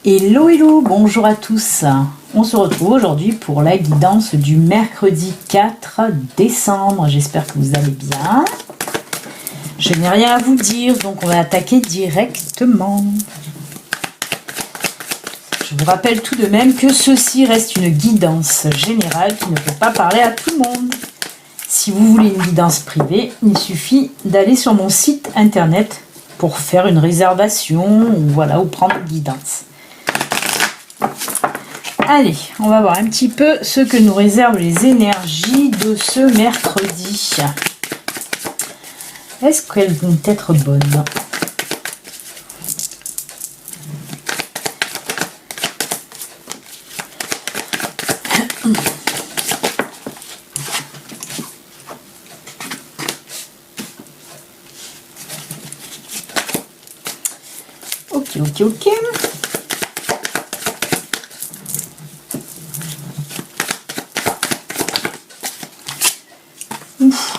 Hello hello, bonjour à tous. On se retrouve aujourd'hui pour la guidance du mercredi 4 décembre. J'espère que vous allez bien. Je n'ai rien à vous dire, donc on va attaquer directement. Je vous rappelle tout de même que ceci reste une guidance générale qui ne peut pas parler à tout le monde. Si vous voulez une guidance privée, il suffit d'aller sur mon site internet pour faire une réservation ou prendre une guidance. Allez, on va voir un petit peu ce que nous réservent les énergies de ce mercredi. Est-ce qu'elles vont être bonnes ? Ok. Ouf.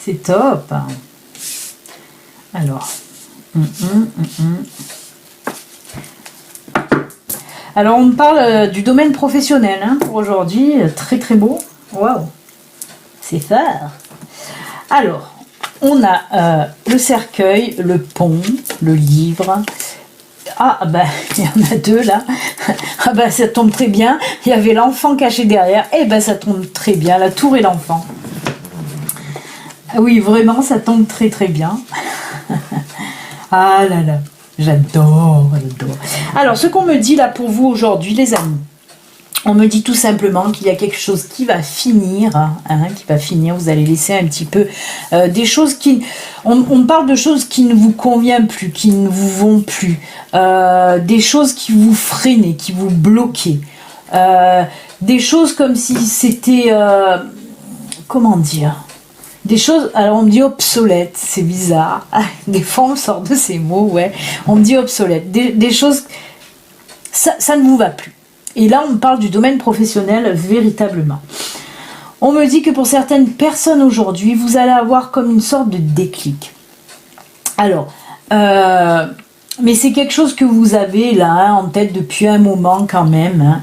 C'est top. Alors. Alors, on me parle du domaine professionnel pour aujourd'hui. Très très beau. Waouh. C'est fort. Alors, on a le cercueil, le pont, le livre. Ah, bah, il y en a deux là. Ah, bah, ça tombe très bien. Il y avait l'enfant caché derrière. Eh ben, ça tombe très bien. La tour et l'enfant. Oui, vraiment, ça tombe très très bien. Ah là là, j'adore. Alors, ce qu'on me dit là pour vous aujourd'hui, les amis, on me dit tout simplement qu'il y a quelque chose qui va finir, vous allez laisser un petit peu des choses qui... On parle de choses qui ne vous conviennent plus, qui ne vous vont plus, des choses qui vous freinent, qui vous bloquent, des choses comme si c'était... comment dire ? Des choses, alors on me dit obsolète, c'est bizarre. Des fois on sort de ces mots, ouais. On me dit obsolète. Des choses, ça ne vous va plus. Et là on me parle du domaine professionnel véritablement. On me dit que pour certaines personnes aujourd'hui, vous allez avoir comme une sorte de déclic. Alors, mais c'est quelque chose que vous avez là en tête depuis un moment quand même.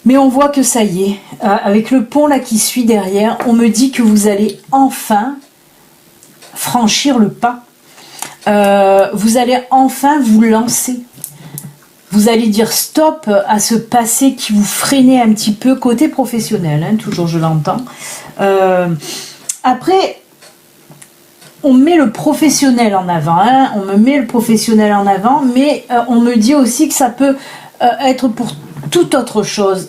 Mais on voit que ça y est, avec le pont là qui suit derrière, on me dit que vous allez enfin franchir le pas. Vous allez enfin vous lancer. Vous allez dire stop à ce passé qui vous freinait un petit peu côté professionnel, toujours je l'entends. Après, on met le professionnel en avant, on me met le professionnel en avant, mais on me dit aussi que ça peut être pour toute autre chose,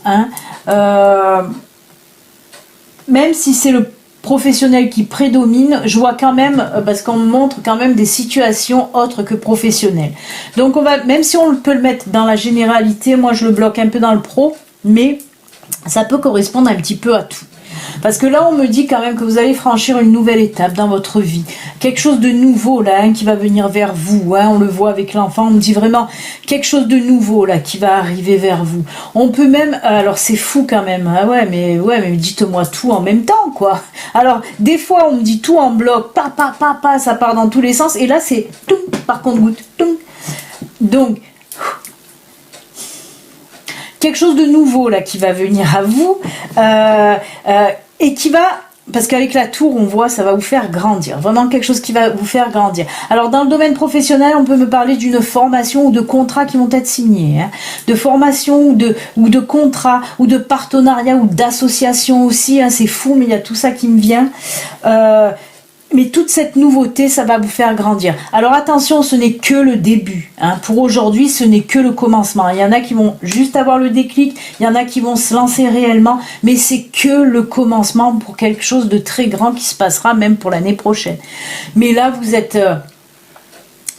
même si c'est le professionnel qui prédomine, je vois quand même, parce qu'on me montre quand même des situations autres que professionnelles. Donc même si on peut le mettre dans la généralité, moi je le bloque un peu dans le pro, mais ça peut correspondre un petit peu à tout. Parce que là, on me dit quand même que vous allez franchir une nouvelle étape dans votre vie. Quelque chose de nouveau, là, qui va venir vers vous. On le voit avec l'enfant, on me dit vraiment quelque chose de nouveau, là, qui va arriver vers vous. On peut même... Alors, c'est fou quand même. Mais dites-moi tout en même temps, quoi. Alors, des fois, on me dit tout en bloc. Ça part dans tous les sens. Et là, c'est... tout par contre-goutte. Donc... quelque chose de nouveau là qui va venir à vous et qui va, parce qu'avec la tour on voit ça va vous faire grandir, vraiment quelque chose qui va vous faire grandir. Alors dans le domaine professionnel on peut me parler d'une formation ou de contrats qui vont être signés, de formation ou de contrats ou de partenariat ou d'association aussi, c'est fou mais il y a tout ça qui me vient. Mais toute cette nouveauté, ça va vous faire grandir. Alors attention, ce n'est que le début. Pour aujourd'hui, ce n'est que le commencement. Il y en a qui vont juste avoir le déclic, il y en a qui vont se lancer réellement, mais c'est que le commencement pour quelque chose de très grand qui se passera même pour l'année prochaine. Mais là, vous êtes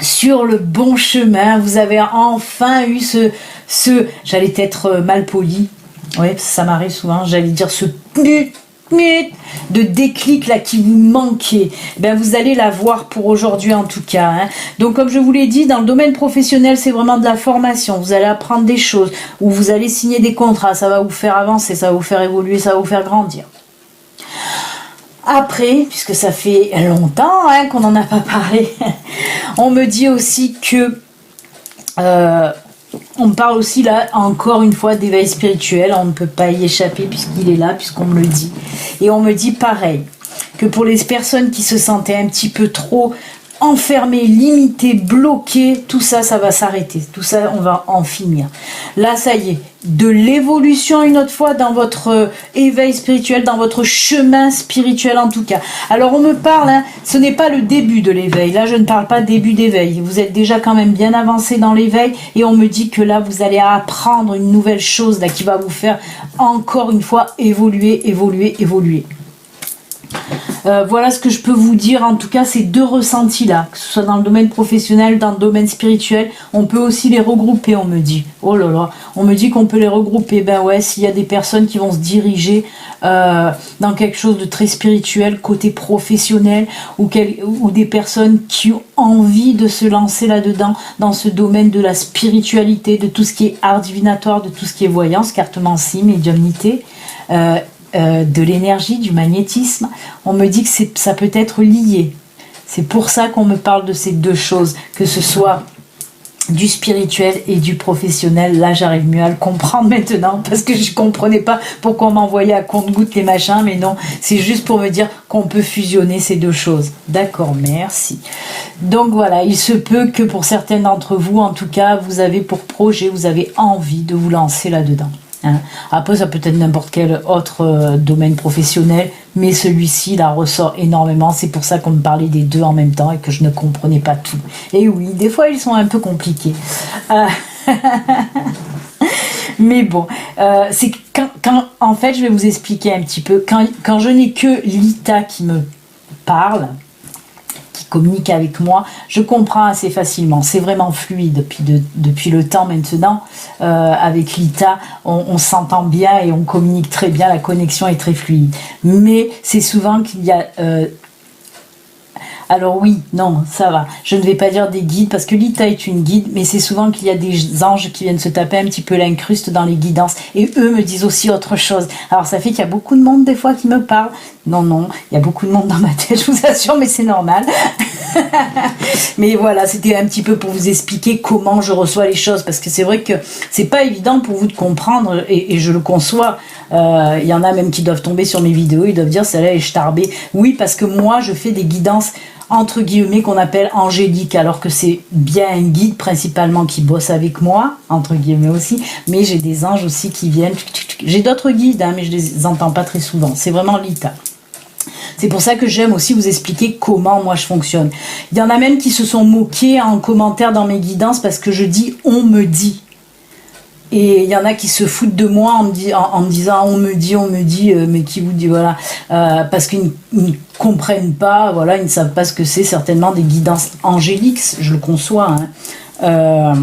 sur le bon chemin. Vous avez enfin eu j'allais être mal poli. Oui, ça m'arrive souvent. J'allais dire ce de déclic là qui vous manquait, vous allez l'avoir pour aujourd'hui en tout cas. Donc comme je vous l'ai dit, dans le domaine professionnel, c'est vraiment de la formation. Vous allez apprendre des choses, ou vous allez signer des contrats, ça va vous faire avancer, ça va vous faire évoluer, ça va vous faire grandir. Après, puisque ça fait longtemps qu'on n'en a pas parlé, on me dit aussi que On parle aussi là, encore une fois, d'éveil spirituel. On ne peut pas y échapper puisqu'il est là, puisqu'on me le dit. Et on me dit pareil, que pour les personnes qui se sentaient un petit peu trop enfermées, limitées, bloquées, tout ça, ça va s'arrêter. Tout ça, on va en finir. Là, ça y est, de l'évolution une autre fois dans votre éveil spirituel, dans votre chemin spirituel en tout cas. Alors on me parle, hein, ce n'est pas le début de l'éveil. Là, je ne parle pas début d'éveil. Vous êtes déjà quand même bien avancé dans l'éveil et on me dit que là, vous allez apprendre une nouvelle chose là, qui va vous faire encore une fois évoluer, évoluer, évoluer. Voilà ce que je peux vous dire, en tout cas ces deux ressentis là, que ce soit dans le domaine professionnel, dans le domaine spirituel, on peut aussi les regrouper, on me dit. Oh là là, on me dit qu'on peut les regrouper. Ben ouais, s'il y a des personnes qui vont se diriger dans quelque chose de très spirituel, côté professionnel, ou des personnes qui ont envie de se lancer là-dedans, dans ce domaine de la spiritualité, de tout ce qui est art divinatoire, de tout ce qui est voyance, cartomancie, médiumnité, de l'énergie, du magnétisme. On me dit que ça peut être lié. C'est pour ça qu'on me parle de ces deux choses, que ce soit du spirituel et du professionnel. Là, j'arrive mieux à le comprendre maintenant, parce que je comprenais pas pourquoi on m'envoyait à compte-gouttes les machins, mais non, c'est juste pour me dire qu'on peut fusionner ces deux choses. D'accord, merci. Donc voilà, il se peut que pour certains d'entre vous, en tout cas, vous avez pour projet, vous avez envie de vous lancer là-dedans. Après, ça peut être n'importe quel autre domaine professionnel, mais celui-ci, là, ressort énormément. C'est pour ça qu'on me parlait des deux en même temps et que je ne comprenais pas tout. Et oui, des fois, ils sont un peu compliqués. Mais bon, c'est quand, en fait, je vais vous expliquer un petit peu. Quand je n'ai que Lita qui me parle, qui communique avec moi, je comprends assez facilement. C'est vraiment fluide depuis le temps maintenant. Avec Lita, on s'entend bien et on communique très bien, la connexion est très fluide. Mais c'est souvent qu'il y a... alors oui, non, ça va. Je ne vais pas dire des guides, parce que Lita est une guide, mais c'est souvent qu'il y a des anges qui viennent se taper un petit peu l'incruste dans les guidances, et eux me disent aussi autre chose. Alors ça fait qu'il y a beaucoup de monde des fois qui me parle. Non, il y a beaucoup de monde dans ma tête, je vous assure, mais c'est normal. Mais voilà, c'était un petit peu pour vous expliquer comment je reçois les choses, parce que c'est vrai que c'est pas évident pour vous de comprendre, et je le conçois. Il y en a même qui doivent tomber sur mes vidéos, ils doivent dire celle-là est starbée. Oui, parce que moi je fais des guidances entre guillemets qu'on appelle angéliques, alors que c'est bien un guide principalement qui bosse avec moi, entre guillemets aussi, mais j'ai des anges aussi qui viennent. J'ai d'autres guides, hein, mais je les entends pas très souvent. C'est vraiment Lita. C'est pour ça que j'aime aussi vous expliquer comment moi je fonctionne. Il y en a même qui se sont moqués en commentaire dans mes guidances parce que je dis « on me dit ». Et il y en a qui se foutent de moi en me disant on me dit, mais qui vous dit, voilà, parce qu'ils ne comprennent pas, voilà, ils ne savent pas ce que c'est, certainement des guidances angéliques, je le conçois. Hein.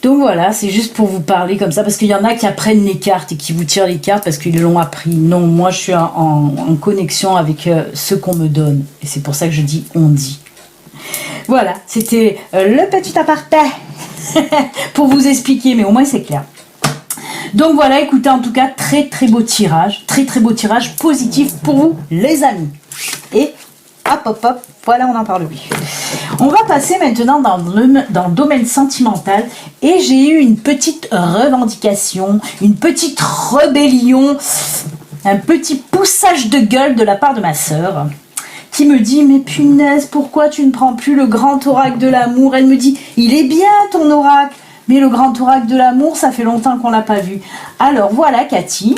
Donc voilà, c'est juste pour vous parler comme ça, parce qu'il y en a qui apprennent les cartes et qui vous tirent les cartes parce qu'ils l'ont appris. Non, moi je suis en connexion avec ce qu'on me donne. Et c'est pour ça que je dis on dit. Voilà, c'était le petit aparté pour vous expliquer, mais au moins c'est clair. Donc voilà, écoutez, en tout cas, très beau tirage positif pour vous, les amis. Et hop, voilà, on en parle plus. On va passer maintenant dans le domaine sentimental, et j'ai eu une petite revendication, une petite rébellion, un petit poussage de gueule de la part de ma sœur, qui me dit, mais punaise, pourquoi tu ne prends plus le grand oracle de l'amour? Elle me dit, il est bien ton oracle, mais le grand oracle de l'amour, ça fait longtemps qu'on l'a pas vu. Alors voilà, Cathy,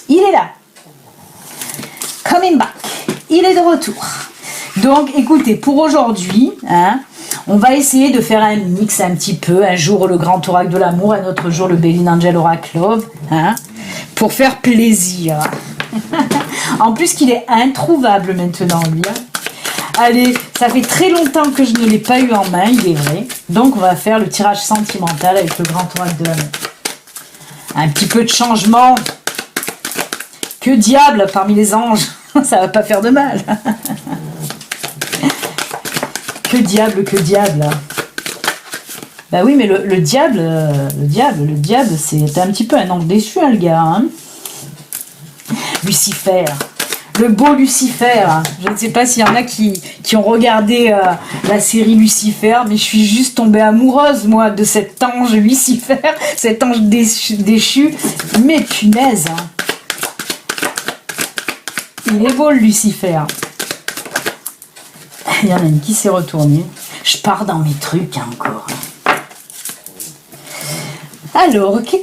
il est là. Coming back, il est de retour. Donc écoutez, pour aujourd'hui, hein, on va essayer de faire un mix un petit peu, un jour le grand oracle de l'amour, un autre jour le Béline Angel Oracle Love, hein, pour faire plaisir. En plus qu'il est introuvable maintenant, lui. Hein. Allez, ça fait très longtemps que je ne l'ai pas eu en main, il est vrai. Donc on va faire le tirage sentimental avec le grand oracle de l'amour. Un petit peu de changement. Que diable parmi les anges, ça va pas faire de mal. Que diable. Bah oui, mais le diable, c'est un petit peu un ange déçu, hein, le gars. Hein. Lucifer, Le beau Lucifer. Je ne sais pas s'il y en a qui ont regardé la série Lucifer, mais je suis juste tombée amoureuse, moi, de cet ange Lucifer, cet ange déchu. Mais punaise, hein. Il est beau le Lucifer. Il y en a une qui s'est retournée. Je pars dans mes trucs hein, encore. Alors, qu'est-ce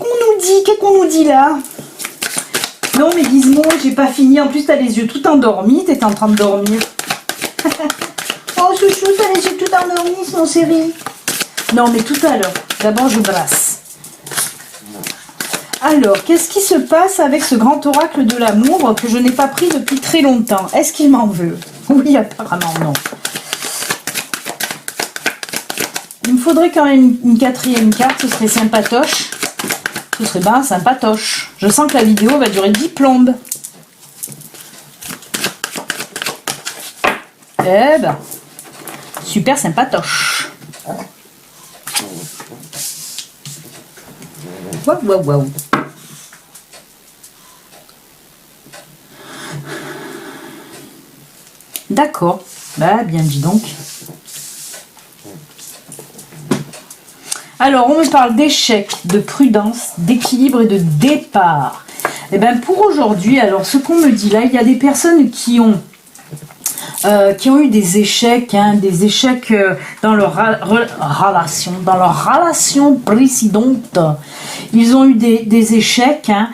qu'on nous dit là? Non mais Gizmo, j'ai pas fini. En plus, t'as les yeux tout endormis. T'étais en train de dormir. Oh chouchou, t'as les yeux tout endormis, mon chéri. Non mais tout à l'heure. D'abord, je brasse. Alors, qu'est-ce qui se passe avec ce grand oracle de l'amour que je n'ai pas pris depuis très longtemps? Est-ce qu'il m'en veut? Oui, apparemment non. Il me faudrait quand même une quatrième carte, ce serait sympatoche. Ce serait bien sympatoche. Je sens que la vidéo va durer 10 plombes. Eh ben, super sympatoche. Waouh, waouh, waouh. D'accord. Bah, bien dit donc. Alors, on me parle d'échec, de prudence, d'équilibre et de départ. Et bien, pour aujourd'hui, alors, ce qu'on me dit là, il y a des personnes qui ont eu des échecs dans leur relation précédente. Ils ont eu des échecs. Hein,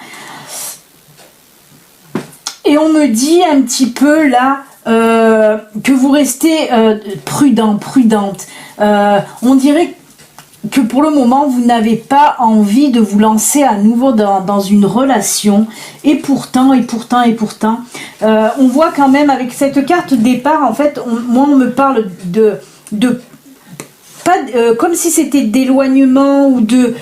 et on me dit un petit peu là que vous restez prudente. On dirait que pour le moment, vous n'avez pas envie de vous lancer à nouveau dans une relation. Et pourtant, on voit quand même avec cette carte départ, en fait, moi, on me parle de pas comme si c'était d'éloignement ou de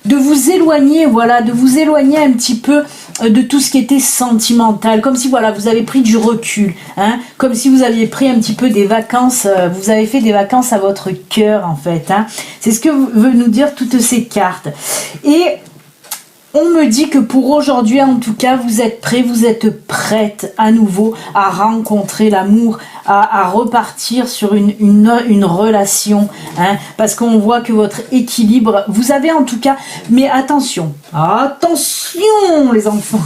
vous éloigner, voilà, de vous éloigner un petit peu de tout ce qui était sentimental, comme si voilà vous avez pris du recul, hein, comme si vous aviez pris un petit peu des vacances, vous avez fait des vacances à votre cœur en fait, hein. C'est ce que veulent nous dire toutes ces cartes. Et on me dit que pour aujourd'hui, en tout cas, vous êtes prêts, vous êtes prête à nouveau à rencontrer l'amour, à repartir sur une relation, hein, parce qu'on voit que votre équilibre, vous avez en tout cas, mais attention les enfants,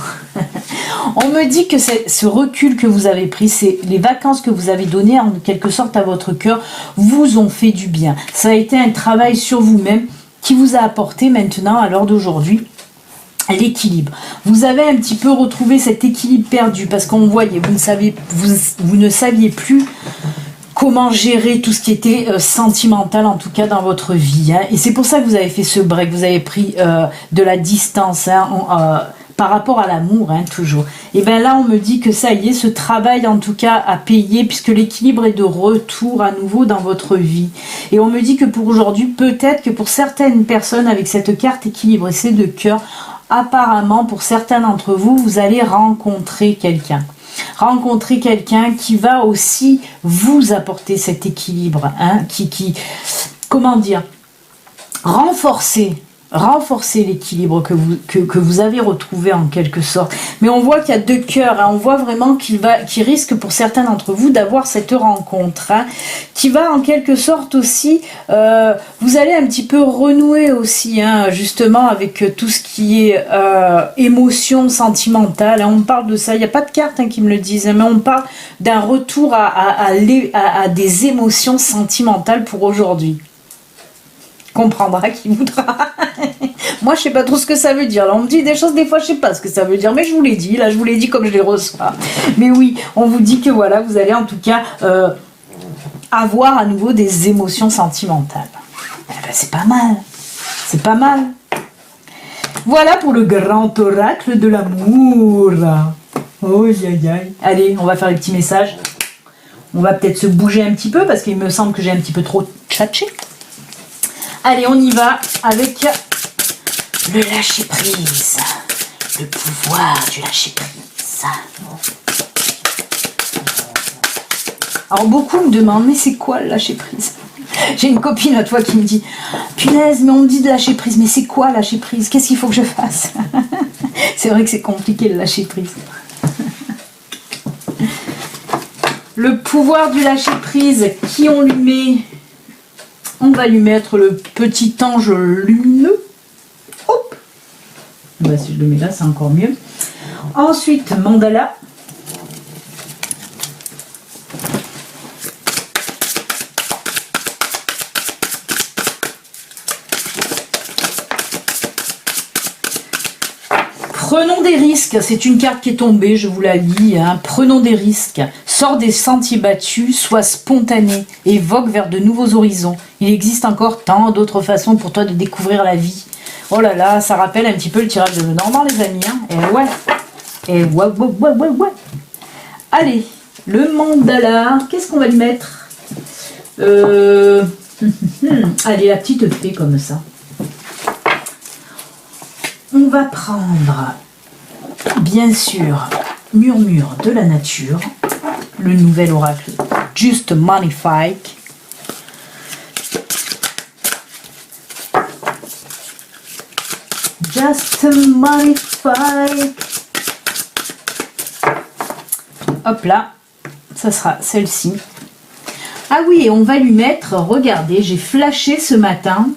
on me dit que ce recul que vous avez pris, c'est les vacances que vous avez données en quelque sorte à votre cœur, vous ont fait du bien. Ça a été un travail sur vous-même qui vous a apporté maintenant, à l'heure d'aujourd'hui, l'équilibre. Vous avez un petit peu retrouvé cet équilibre perdu parce qu'on voyait, vous ne saviez plus comment gérer tout ce qui était sentimental, en tout cas dans votre vie. Hein. Et c'est pour ça que vous avez fait ce break, vous avez pris de la distance par rapport à l'amour, hein, toujours. Et bien là, on me dit que ça y est, ce travail en tout cas a payé puisque l'équilibre est de retour à nouveau dans votre vie. Et on me dit que pour aujourd'hui, peut-être que pour certaines personnes avec cette carte équilibre et ces deux cœurs, apparemment, pour certains d'entre vous, vous allez rencontrer quelqu'un. Rencontrer quelqu'un qui va aussi vous apporter cet équilibre, hein, comment dire, renforcer l'équilibre que vous avez retrouvé en quelque sorte. Mais on voit qu'il y a deux cœurs, hein. On voit vraiment qu'il risque pour certains d'entre vous d'avoir cette rencontre, hein, qui va en quelque sorte aussi, vous allez un petit peu renouer aussi, hein, justement avec tout ce qui est émotion sentimentale, hein. On parle de ça, il n'y a pas de cartes hein, qui me le disent, hein, mais on parle d'un retour à des émotions sentimentales pour aujourd'hui. Comprendra qui voudra. Moi, je sais pas trop ce que ça veut dire. Là, on me dit des choses, des fois, je sais pas ce que ça veut dire, mais je vous l'ai dit. Là, je vous l'ai dit comme je les reçois. Mais oui, on vous dit que voilà, vous allez en tout cas avoir à nouveau des émotions sentimentales. Eh ben, c'est pas mal. C'est pas mal. Voilà pour le grand oracle de l'amour. Oh, aïe, aïe. Allez, on va faire les petits messages. On va peut-être se bouger un petit peu parce qu'il me semble que j'ai un petit peu trop tchatché. Allez, on y va avec le lâcher-prise. Le pouvoir du lâcher-prise. Alors, beaucoup me demandent, mais c'est quoi le lâcher-prise? J'ai une copine à toi qui me dit, punaise, mais on me dit de lâcher-prise, mais c'est quoi lâcher-prise? Qu'est-ce qu'il faut que je fasse? C'est vrai que c'est compliqué le lâcher-prise. Le pouvoir du lâcher prise, qui on lui met? On va lui mettre le petit ange lumineux. Hop. Bah, si je le mets là, c'est encore mieux. Ensuite, mandala. Prenons des risques, c'est une carte qui est tombée, je vous la lis. Hein. Prenons des risques, sors des sentiers battus, sois spontané, évoque vers de nouveaux horizons. Il existe encore tant d'autres façons pour toi de découvrir la vie. Oh là là, ça rappelle un petit peu le tirage de Lenormand, les amis. Hein. Et ouais, ouais. Allez, le mandala, qu'est-ce qu'on va lui mettre? Allez, la petite fée comme ça. On va prendre, bien sûr, Murmure de la nature, le nouvel oracle Just Magnifique. Just Magnifique. Hop là, ça sera celle-ci. Ah oui, et on va lui mettre, regardez, j'ai flashé ce matin.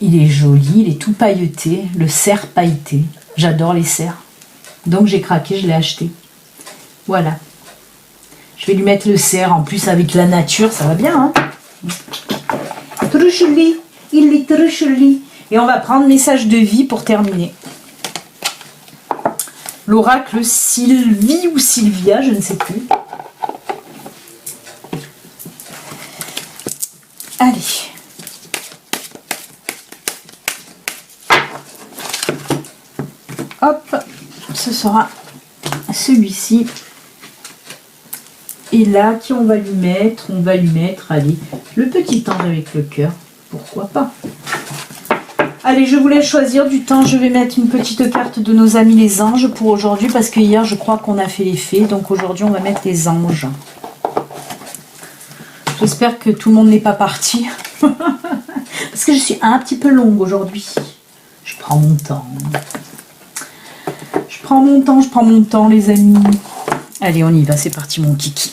Il est joli, il est tout pailleté, le cerf pailleté. J'adore les cerfs. Donc j'ai craqué, je l'ai acheté. Voilà. Je vais lui mettre le cerf, en plus avec la nature, ça va bien. Hein, trop joli, il est trop joli. Et on va prendre message de vie pour terminer. L'oracle Sylvie ou Sylvia, je ne sais plus. Allez. Hop, ce sera celui-ci. Et là, qui on va lui mettre? On va lui mettre, allez, le petit ange avec le cœur. Pourquoi pas? Allez, je vous laisse choisir du temps. Je vais mettre une petite carte de nos amis les anges pour aujourd'hui. Parce que hier, je crois qu'on a fait les fées. Donc aujourd'hui, on va mettre les anges. J'espère que tout le monde n'est pas parti. Parce que je suis un petit peu longue aujourd'hui. Je prends mon temps. Je prends mon temps, les amis. Allez, on y va, c'est parti, mon kiki.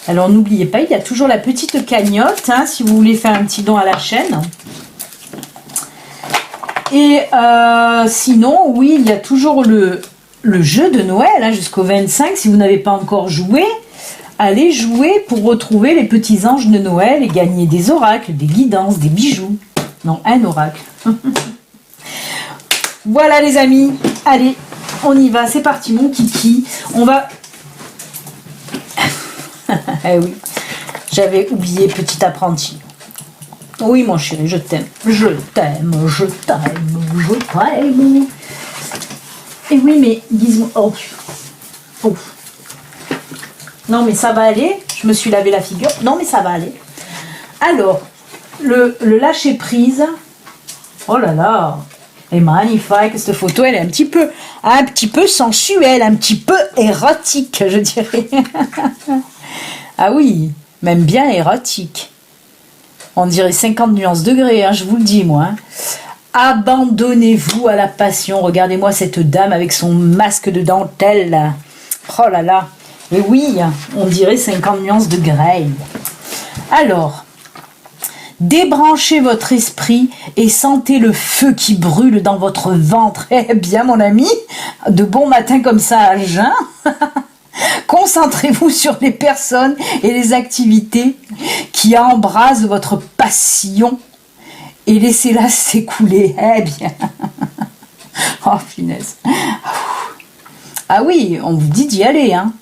Alors, n'oubliez pas, il y a toujours la petite cagnotte, hein, si vous voulez faire un petit don à la chaîne. Et sinon, oui, il y a toujours le jeu de Noël, hein, jusqu'au 25. Si vous n'avez pas encore joué, allez jouer pour retrouver les petits anges de Noël et gagner des oracles, des guidances, des bijoux. Non, un oracle. Voilà les amis. Allez, on y va. C'est parti mon kiki. On va... eh oui, j'avais oublié petit apprenti. Oui mon chéri, je t'aime. Je t'aime, je t'aime, je t'aime. Et oui mais, dis-moi... Oh. Oh. Non mais ça va aller. Je me suis lavé la figure. Non mais ça va aller. Alors... Le lâcher prise, oh là là, est magnifique. Cette photo, elle est un petit peu sensuelle, un petit peu érotique, je dirais. Ah oui, même bien érotique. On dirait 50 nuances degrés, hein, je vous le dis moi. Hein. Abandonnez-vous à la passion. Regardez-moi cette dame avec son masque de dentelle. Oh là là. Et oui, on dirait 50 nuances de grey. Alors... débranchez votre esprit et sentez le feu qui brûle dans votre ventre. Eh bien, mon ami, de bon matin comme ça à jeun, concentrez-vous sur les personnes et les activités qui embrasent votre passion et laissez-la s'écouler. Eh bien, oh, finesse. Ah oui, on vous dit d'y aller, hein.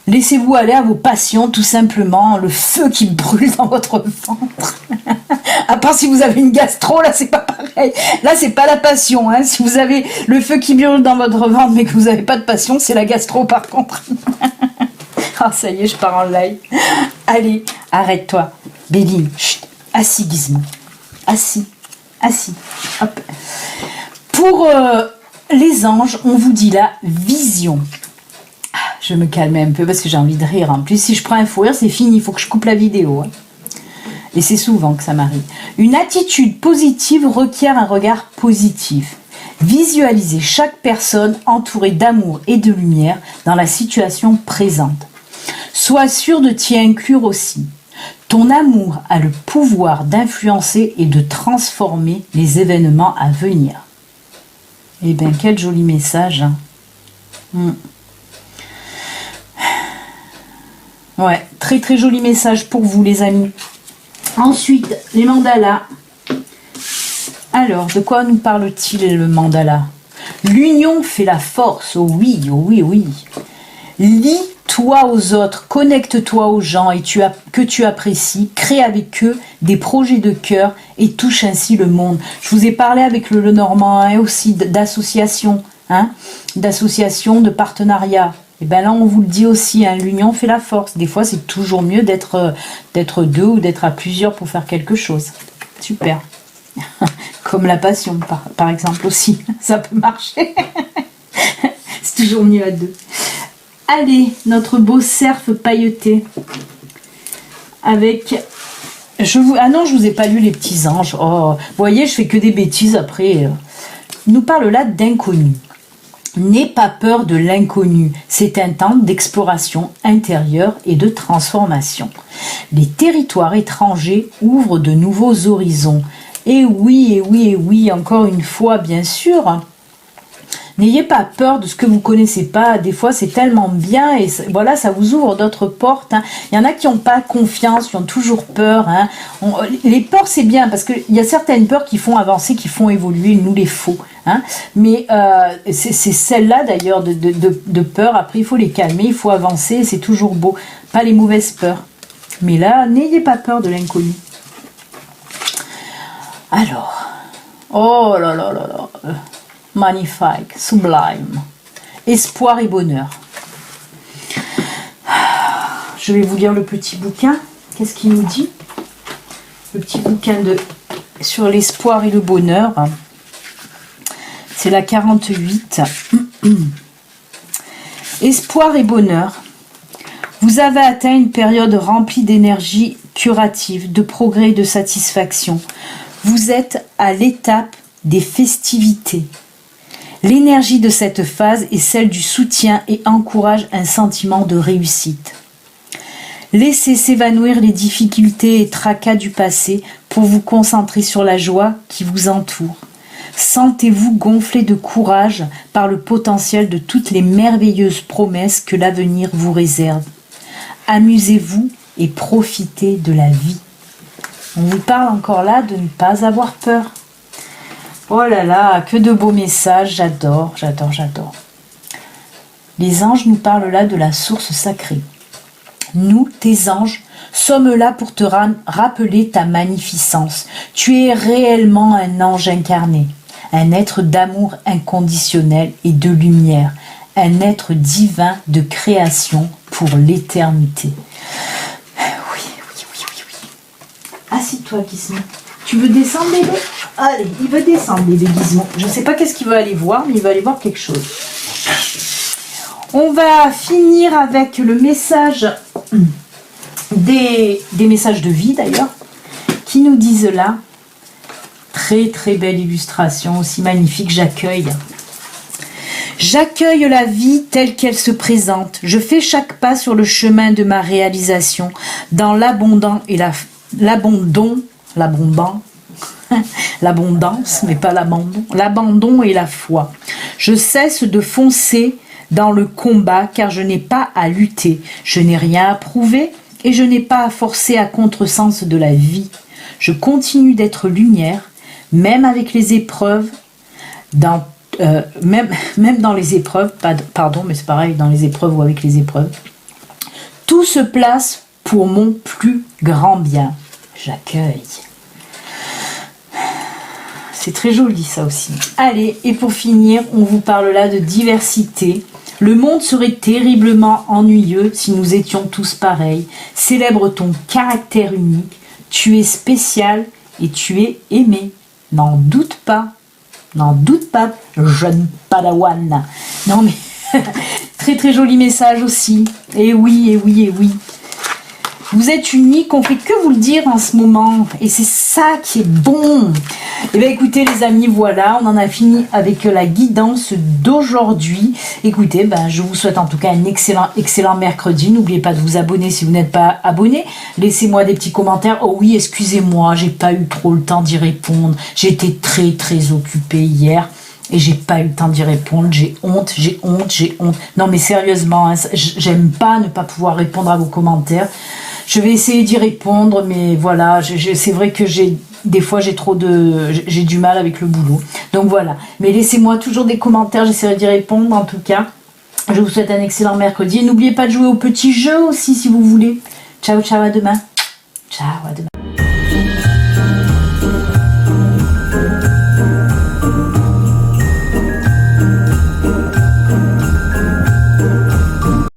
Laissez-vous aller à vos passions, tout simplement, le feu qui brûle dans votre ventre. À part si vous avez une gastro, là c'est pas pareil. Là c'est pas la passion, hein. Si vous avez le feu qui brûle dans votre ventre mais que vous n'avez pas de passion, c'est la gastro par contre. Ah ça y est, je pars en live. Allez, arrête-toi. Béline, chut. Assis Gizmo. Assis. Hop. Pour les anges, on vous dit la vision. Je vais me calmer un peu parce que j'ai envie de rire. En plus, si je prends un fou rire, c'est fini. Il faut que je coupe la vidéo. Hein. Et c'est souvent que ça m'arrive. Une attitude positive requiert un regard positif. Visualisez chaque personne entourée d'amour et de lumière dans la situation présente. Sois sûr de t'y inclure aussi. Ton amour a le pouvoir d'influencer et de transformer les événements à venir. Eh bien, quel joli message. Hein. Ouais, très très joli message pour vous les amis. Ensuite, les mandalas. Alors, de quoi nous parle-t-il le mandala? L'union fait la force, oh oui, oh oui, oh oui. Lie-toi aux autres, connecte-toi aux gens que tu apprécies, crée avec eux des projets de cœur et touche ainsi le monde. Je vous ai parlé avec le Lenormand hein, aussi d'association, hein, de partenariat. Et bien là, on vous le dit aussi, hein, l'union fait la force. Des fois, c'est toujours mieux d'être deux ou d'être à plusieurs pour faire quelque chose. Super. Comme la passion, par exemple, aussi. Ça peut marcher. C'est toujours mieux à deux. Allez, notre beau cerf pailleté. Avec... Ah non, je vous ai pas lu les petits anges. Oh, vous voyez, je fais que des bêtises après. Il nous parle là d'inconnu. N'aie pas peur de l'inconnu, c'est un temps d'exploration intérieure et de transformation. Les territoires étrangers ouvrent de nouveaux horizons. Et oui, et oui, et oui, encore une fois, bien sûr. N'ayez pas peur de ce que vous ne connaissez pas. Des fois, c'est tellement bien et voilà, ça vous ouvre d'autres portes. Hein. Il y en a qui n'ont pas confiance, qui ont toujours peur. Hein. Les peurs, c'est bien parce qu'il y a certaines peurs qui font avancer, qui font évoluer. Il nous les faut. Hein. Mais c'est celle-là, d'ailleurs, de peur. Après, il faut les calmer, il faut avancer. C'est toujours beau. Pas les mauvaises peurs. Mais là, n'ayez pas peur de l'inconnu. Alors, oh là là là là. Magnifique, sublime, espoir et bonheur. Je vais vous lire le petit bouquin. Qu'est-ce qu'il nous dit? Le petit bouquin sur l'espoir et le bonheur. C'est la 48. Espoir et bonheur. Vous avez atteint une période remplie d'énergie curative, de progrès et de satisfaction. Vous êtes à l'étape des festivités. L'énergie de cette phase est celle du soutien et encourage un sentiment de réussite. Laissez s'évanouir les difficultés et tracas du passé pour vous concentrer sur la joie qui vous entoure. Sentez-vous gonflé de courage par le potentiel de toutes les merveilleuses promesses que l'avenir vous réserve. Amusez-vous et profitez de la vie. On vous parle encore là de ne pas avoir peur. Oh là là, que de beaux messages, j'adore, j'adore, j'adore. Les anges nous parlent là de la source sacrée. Nous, tes anges, sommes là pour te rappeler ta magnificence. Tu es réellement un ange incarné, un être d'amour inconditionnel et de lumière, un être divin de création pour l'éternité. Oui, oui, oui, oui, oui. Assis-toi, Gizmo. Tu veux descendre, bébé? Allez, il veut descendre, bébé Gizmo. Je ne sais pas qu'est-ce qu'il veut aller voir, mais il va aller voir quelque chose. On va finir avec le message des messages de vie, d'ailleurs, qui nous disent là, très très belle illustration, aussi magnifique, j'accueille. J'accueille la vie telle qu'elle se présente. Je fais chaque pas sur le chemin de ma réalisation, dans l'abondance et l'abondance, mais pas l'abandon et la foi. Je cesse de foncer dans le combat car je n'ai pas à lutter, je n'ai rien à prouver et je n'ai pas à forcer à contresens de la vie. Je continue d'être lumière, même avec les épreuves, même dans les épreuves, pardon, mais c'est pareil, dans les épreuves ou avec les épreuves. Tout se place pour mon plus grand bien. J'accueille. C'est très joli ça aussi. Allez, et pour finir, on vous parle là de diversité. Le monde serait terriblement ennuyeux si nous étions tous pareils. Célèbre ton caractère unique. Tu es spécial et tu es aimé. N'en doute pas. N'en doute pas, jeune padawan. Non mais, très très joli message aussi. Et oui, et oui, et oui. Vous êtes unique, on fait que vous le dire en ce moment. Et c'est ça qui est bon. Et bien écoutez les amis, voilà, on en a fini avec la guidance d'aujourd'hui. Écoutez, ben, je vous souhaite en tout cas un excellent mercredi. N'oubliez pas de vous abonner si vous n'êtes pas abonné. Laissez-moi des petits commentaires. Oh oui, excusez-moi, j'ai pas eu trop le temps d'y répondre. J'étais très occupée hier. Et j'ai pas eu le temps d'y répondre, j'ai honte. Non mais sérieusement, hein, j'aime pas ne pas pouvoir répondre à vos commentaires. Je vais essayer d'y répondre, mais voilà, c'est vrai que des fois j'ai du mal avec le boulot. Donc voilà, mais laissez-moi toujours des commentaires, j'essaierai d'y répondre en tout cas. Je vous souhaite un excellent mercredi. Et n'oubliez pas de jouer au petit jeu aussi si vous voulez. Ciao, à demain. Ciao, à demain.